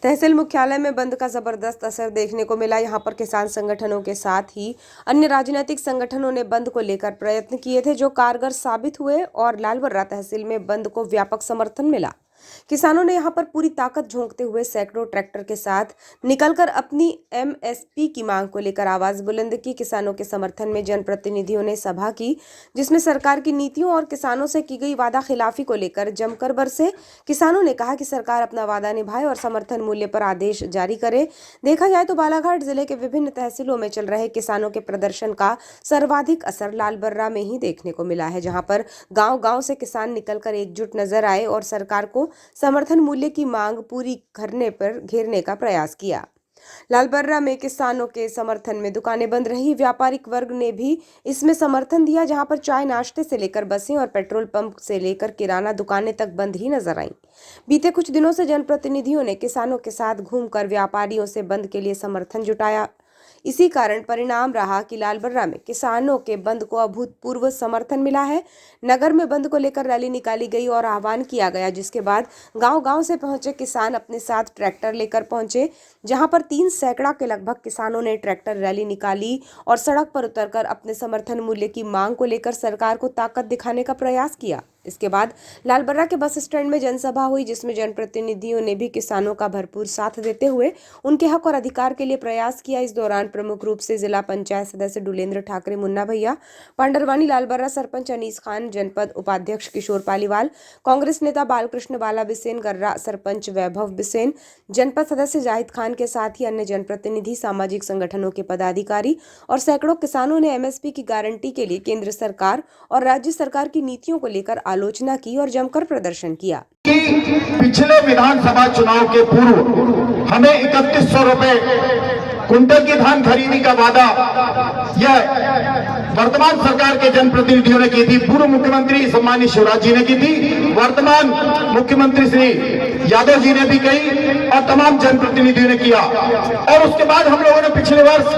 तहसील मुख्यालय में बंद का जबरदस्त असर देखने को मिला। यहां पर किसान संगठनों के साथ ही अन्य राजनीतिक संगठनों ने बंद को लेकर प्रयत्न किए थे, जो कारगर साबित हुए और लालबर्रा तहसील में बंद को व्यापक समर्थन मिला। किसानों ने यहां पर पूरी ताकत झोंकते हुए सैकड़ों ट्रैक्टर के साथ निकलकर अपनी एमएसपी की मांग को लेकर आवाज बुलंद की। किसानों के समर्थन में जनप्रतिनिधियों ने सभा की, जिसमें सरकार की नीतियों और किसानों से की गई वादा खिलाफी को लेकर जमकर बरसे। किसानों ने कहा कि सरकार अपना वादा निभाए और समर्थन मूल्य पर आदेश जारी करे। देखा जाए तो बालाघाट जिले के विभिन्न तहसीलों में चल रहे किसानों के प्रदर्शन का सर्वाधिक असर लालबर्रा में ही देखने को मिला है, जहां पर गांव-गांव से किसान निकलकर एकजुट नजर आए और सरकार को समर्थन मूल्य की मांग पूरी करने पर घेरने का प्रयास किया। लालबर्रा में किसानों के समर्थन में दुकानें बंद रही। व्यापारिक वर्ग ने भी इसमें समर्थन दिया, जहां पर चाय नाश्ते से लेकर बसें और पेट्रोल पंप से लेकर किराना दुकानें तक बंद ही नजर आईं। बीते कुछ दिनों से जनप्रतिनिधियों ने किसानों के साथ घूमकर व्यापारियों से बंद के लिए समर्थन जुटाया। इसी कारण परिणाम रहा कि लालबर्रा में किसानों के बंद को अभूतपूर्व समर्थन मिला है। नगर में बंद को लेकर रैली निकाली गई और आह्वान किया गया, जिसके बाद गांव-गांव से पहुंचे किसान अपने साथ ट्रैक्टर लेकर पहुंचे, जहां पर 3 सैकड़ा के लगभग किसानों ने ट्रैक्टर रैली निकाली और सड़क पर उतरकर अपने समर्थन मूल्य की मांग को लेकर सरकार को ताकत दिखाने का प्रयास किया। इसके बाद लालबर्रा के बस स्टैंड में जनसभा हुई, जिसमें जनप्रतिनिधियों ने भी किसानों का भरपूर साथ देते हुए उनके हक और अधिकार के लिए प्रयास किया। इस दौरान प्रमुख रूप से जिला पंचायत सदस्य डुलेंद्र ठाकरे मुन्ना भैया, पांडरवानी लालबर्रा सरपंच अनीस खान, जनपद उपाध्यक्ष किशोर पालीवाल, कांग्रेस नेता बालकृष्ण बाला बिसेन, गर्रा सरपंच वैभव बिसेन, जनपद सदस्य जाहिद खान के साथ ही अन्य जनप्रतिनिधि, सामाजिक संगठनों के पदाधिकारी और सैकड़ों किसानों ने एमएसपी की गारंटी के लिए केंद्र सरकार और राज्य सरकार की नीतियों को लेकर आलोचना की और जमकर प्रदर्शन किया। पिछले विधानसभा चुनाव के पूर्व हमें 3100 रुपए कुंटल की धान खरीदी का वादा यह वर्तमान सरकार के जनप्रतिनिधियों ने की थी। पूर्व मुख्यमंत्री सम्मानित शिवराज जी ने की थी, वर्तमान मुख्यमंत्री श्री यादव जी ने भी कही और तमाम जनप्रतिनिधियों ने किया। और उसके बाद हम लोगों ने पिछले वर्ष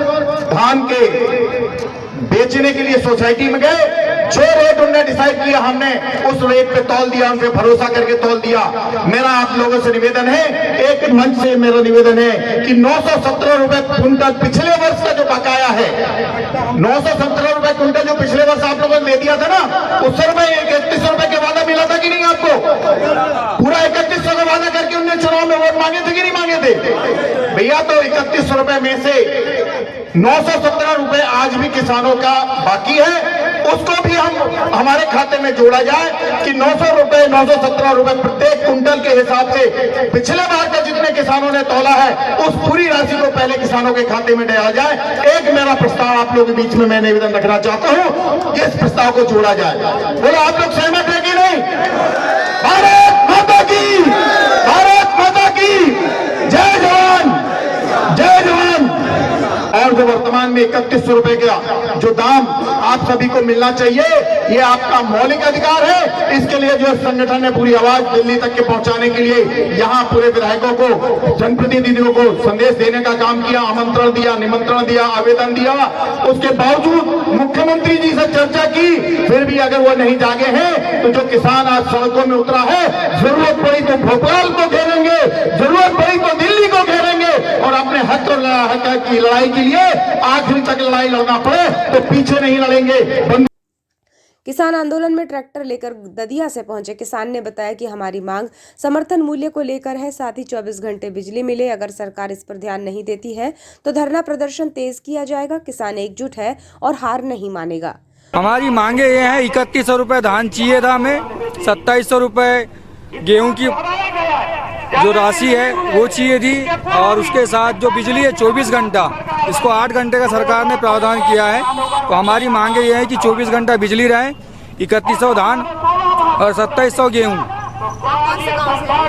धान के बेचने के लिए सोसाइटी में गए, जो रेट उन्होंने डिसाइड किया हमने उस रेट पे तौल दिया, उन पे भरोसा करके तौल दिया। मेरा आप लोगों से निवेदन है, एक मंच से मेरा निवेदन है कि 917 रुपए कुंटल पिछले वर्ष का जो बकाया है, 917 रुपए कुंटल जो पिछले वर्ष आप लोगों ने ले दिया था ना, उस समय 3100 रुपए के वादा मिला था कि नहीं आपको? पूरा 3100 का वादा करके उन्होंने चुनाव में वोट मांगे थे कि नहीं मांगे थे भैया? तो 3100 रुपए में से 917 रुपए आज भी किसानों का बाकी है, उसको भी हम हमारे खाते में जोड़ा जाए कि 917 रुपए प्रत्येक कुंटल के हिसाब से पिछले बार का जितने किसानों ने तौला है उस पूरी राशि को पहले किसानों के खाते में डाला जाए। एक मेरा प्रस्ताव आप लोगों के बीच में मैं निवेदन रखना चाहता हूं, इस प्रस्ताव को जोड़ा जाए। बोलो आप लोग सहमत है कि नहीं? भारत माता की, भारत माता की जय जवान, जय जवान। और जो वर्तमान में 3100 रुपए का जो दाम आप सभी को मिलना चाहिए, ये आपका मौलिक अधिकार है। इसके लिए जो संगठन ने पूरी आवाज दिल्ली तक के पहुंचाने के लिए यहाँ पूरे विधायकों को, जनप्रतिनिधियों को संदेश देने का काम किया, आमंत्रण दिया, निमंत्रण दिया, आवेदन दिया। उसके बावजूद मुख्यमंत्री जी से चर्चा की, फिर भी अगर वो नहीं जागे हैं तो जो किसान आज सड़कों में उतरा है, जरूरत पड़ी तो भोपाल को घेरेंगे, जरूरत पड़ी तो दिल्ली को घेरेंगे और अपने हक और हक की लड़ाई के लिए आखिरी तक लड़ाई लड़ना पड़े तो पीछे नहीं लड़ेंगे। किसान आंदोलन में ट्रैक्टर लेकर ददिया से पहुंचे किसान ने बताया कि हमारी मांग समर्थन मूल्य को लेकर है, साथ ही 24 घंटे बिजली मिले। अगर सरकार इस पर ध्यान नहीं देती है तो धरना प्रदर्शन तेज किया जाएगा। किसान एकजुट है और हार नहीं मानेगा। हमारी मांगे ये हैं, 3100 रुपए धान चाहिए था हमें, 2700 रुपए गेहूं की जो राशि है वो चाहिए थी, और उसके साथ जो बिजली है 24 घंटा, इसको 8 घंटे का सरकार ने प्रावधान किया है। तो हमारी मांगे ये है कि 24 घंटा बिजली रहे, 3100 धान और 2700 गेहूं।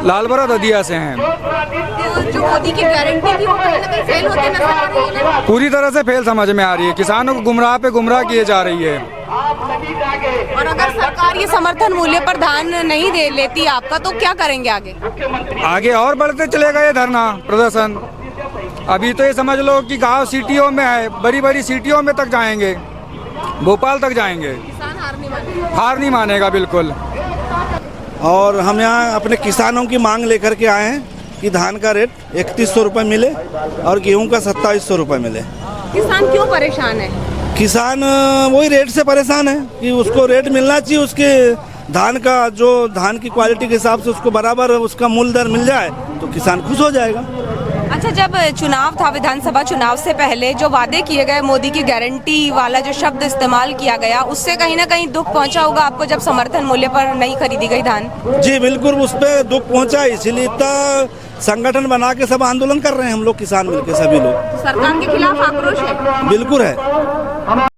लालबर्रा ददिया से हैं। जो मोदी की गारंटी थी वो फेल होते नजर आ रही है, पूरी तरह से फेल समझ में आ रही है। किसानों को गुमराह पे गुमराह किए जा रही है। और अगर सरकार ये समर्थन मूल्य पर ध्यान नहीं दे लेती आपका, तो क्या करेंगे आगे? आगे और बढ़ते चलेगा ये धरना प्रदर्शन। अभी तो ये समझ लो कि गांव सिटियों में है, बड़ी बड़ी सिटियों में तक जाएंगे, भोपाल तक जाएंगे। किसान हार नहीं मानेगा बिल्कुल। और हम यहाँ अपने किसानों की मांग लेकर के आए हैं कि धान का रेट 3100 रुपये मिले और गेहूं का 2700 रुपये मिले। किसान क्यों परेशान है? किसान वही रेट से परेशान है कि उसको रेट मिलना चाहिए, उसके धान का जो धान की क्वालिटी के हिसाब से उसको बराबर उसका मूल्य दर मिल जाए तो किसान खुश हो जाएगा। अच्छा, जब चुनाव था, विधानसभा चुनाव से पहले जो वादे किए गए, मोदी की गारंटी वाला जो शब्द इस्तेमाल किया गया, उससे कहीं ना कहीं दुख पहुंचा होगा आपको जब समर्थन मूल्य पर नहीं खरीदी गई धान? जी बिल्कुल, उस पर दुख पहुंचा, इसीलिए इतना संगठन बना के सब आंदोलन कर रहे हैं हम लोग किसान मिलकर सभी लोग। सरकार के खिलाफ आक्रोश है? बिल्कुल है।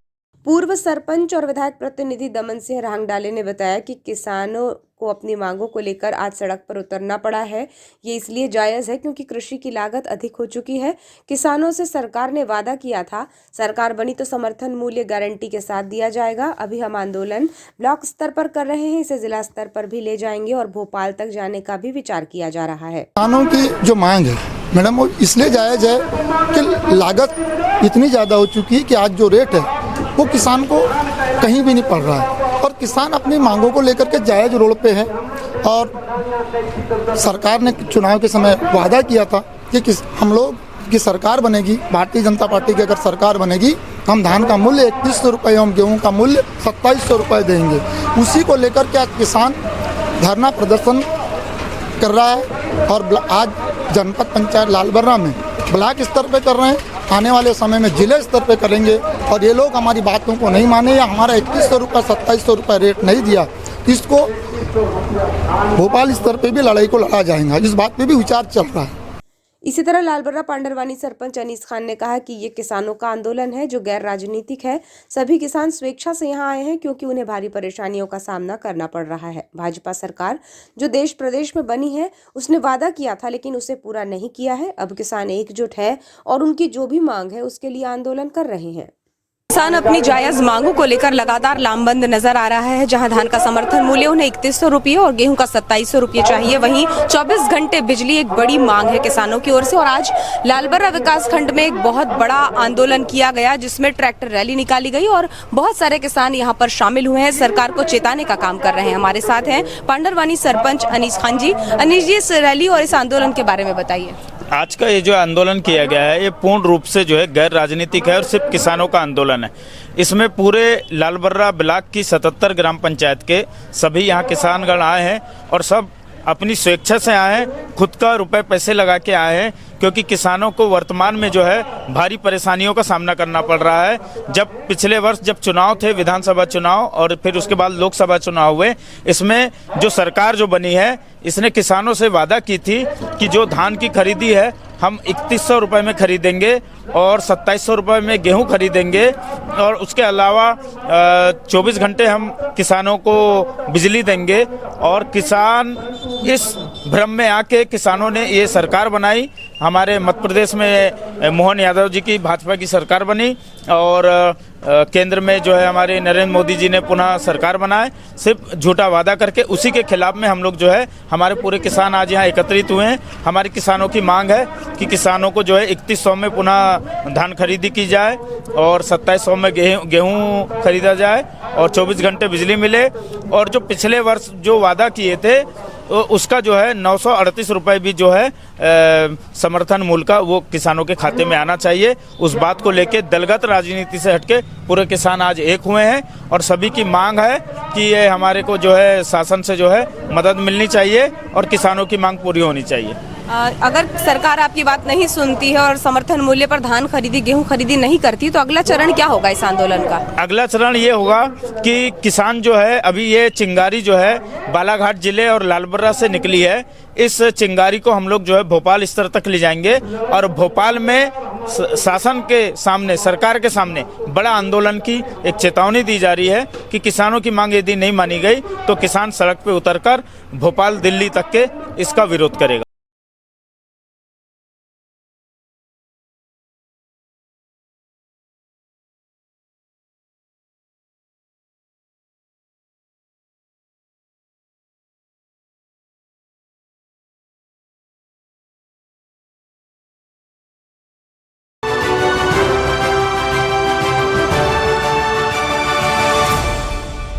पूर्व सरपंच और विधायक प्रतिनिधि दमन सिंह रांगडाले ने बताया कि किसानों को अपनी मांगों को लेकर आज सड़क पर उतरना पड़ा है। ये इसलिए जायज़ है क्योंकि कृषि की लागत अधिक हो चुकी है। किसानों से सरकार ने वादा किया था, सरकार बनी तो समर्थन मूल्य गारंटी के साथ दिया जाएगा। अभी हम आंदोलन ब्लॉक स्तर पर कर रहे हैं, इसे जिला स्तर पर भी ले जाएंगे और भोपाल तक जाने का भी विचार किया जा रहा है। किसानों की जो मांग है मैडम, वो इसलिए जायज़ है कि लागत इतनी ज़्यादा हो चुकी है कि आज जो रेट है वो किसान को कहीं भी नहीं पड़ रहा है और किसान अपनी मांगों को लेकर के जायज़ रोड पे है। और सरकार ने चुनाव के समय वादा किया था कि हम लोग की सरकार बनेगी, भारतीय जनता पार्टी की अगर सरकार बनेगी, हम धान का मूल्य 3100 रुपये एवं गेहूँ का मूल्य 2700 रुपये देंगे। उसी को लेकर के आज किसान धरना प्रदर्शन कर रहा है और आज जनपद पंचायत लालबर्रा में ब्लॉक स्तर पे कर रहे हैं, आने वाले समय में जिले स्तर पे करेंगे। और ये लोग हमारी बातों को नहीं माने या हमारा 3100 रुपये 2700 रुपये रेट नहीं दिया, इसको भोपाल स्तर पे भी लड़ाई को लड़ा जाएगा, इस बात पे भी विचार चल रहा है। इसी तरह लालबर्रा पांडरवानी सरपंच अनीस खान ने कहा कि ये किसानों का आंदोलन है जो गैर राजनीतिक है। सभी किसान स्वेच्छा से यहाँ आए हैं क्योंकि उन्हें भारी परेशानियों का सामना करना पड़ रहा है। भाजपा सरकार जो देश प्रदेश में बनी है, उसने वादा किया था लेकिन उसे पूरा नहीं किया है। अब किसान एकजुट है और उनकी जो भी मांग है उसके लिए आंदोलन कर रहे हैं। किसान अपनी जायज मांगों को लेकर लगातार लामबंद नजर आ रहा है। जहां धान का समर्थन मूल्य उन्हें 3100 रुपये और गेहूं का 2700 रुपये चाहिए, वहीं 24 घंटे बिजली एक बड़ी मांग है किसानों की ओर से। और आज लालबर्रा विकास खंड में एक बहुत बड़ा आंदोलन किया गया जिसमें ट्रैक्टर रैली निकाली गई और बहुत सारे किसान यहां पर शामिल हुए हैं, सरकार को चेताने का काम कर रहे हैं। हमारे साथ हैं पांडरवानी सरपंच अनीस खान जी। अनीस जी, इस रैली और इस आंदोलन के बारे में बताइए। आज का ये जो आंदोलन किया गया है, ये पूर्ण रूप से जो है गैर राजनीतिक है और सिर्फ किसानों का आंदोलन है। इसमें पूरे लालबर्रा ब्लॉक की 77 ग्राम पंचायत के सभी यहाँ किसानगण आए हैं और सब अपनी स्वेच्छा से आए हैं, खुद का रुपए पैसे लगा के आए हैं, क्योंकि किसानों को वर्तमान में जो है भारी परेशानियों का सामना करना पड़ रहा है। जब पिछले वर्ष जब चुनाव थे, विधानसभा चुनाव और फिर उसके बाद लोकसभा चुनाव हुए, इसमें जो सरकार जो बनी है इसने किसानों से वादा की थी कि जो धान की खरीदी है हम 3100 रुपये में खरीदेंगे और 2700 रुपये में गेहूं खरीदेंगे और उसके अलावा 24 घंटे हम किसानों को बिजली देंगे। और किसान इस भ्रम में आके किसानों ने ये सरकार बनाई। हमारे मध्य प्रदेश में मोहन यादव जी की भाजपा की सरकार बनी और केंद्र में जो है हमारे नरेंद्र मोदी जी ने पुनः सरकार बनाए, सिर्फ झूठा वादा करके। उसी के खिलाफ में हम लोग जो है हमारे पूरे किसान आज यहाँ एकत्रित हुए हैं। हमारी किसानों की मांग है कि किसानों को जो है 3100 में पुनः धान खरीदी की जाए और 2700 में गेहूँ खरीदा जाए और 24 घंटे बिजली मिले। और जो पिछले वर्ष जो वादा किए थे उसका जो है 938 रुपये भी जो है समर्थन मूल्य का वो किसानों के खाते में आना चाहिए। उस बात को लेके दलगत राजनीति से हटके पूरे किसान आज एक हुए हैं और सभी की मांग है कि ये हमारे को जो है शासन से जो है मदद मिलनी चाहिए और किसानों की मांग पूरी होनी चाहिए। अगर सरकार आपकी बात नहीं सुनती है और समर्थन मूल्य पर धान खरीदी गेहूं खरीदी नहीं करती तो अगला चरण क्या होगा इस आंदोलन का? अगला चरण ये होगा कि किसान जो है अभी ये चिंगारी जो है बालाघाट जिले और लालबर्रा से निकली है, इस चिंगारी को हम लोग जो है भोपाल स्तर तक ले जाएंगे और भोपाल में शासन के सामने, सरकार के सामने बड़ा आंदोलन की एक चेतावनी दी जा रही है कि किसानों की मांग यदि नहीं मानी गई तो किसान सड़क पे उतरकर भोपाल दिल्ली तक के इसका विरोध करेगा।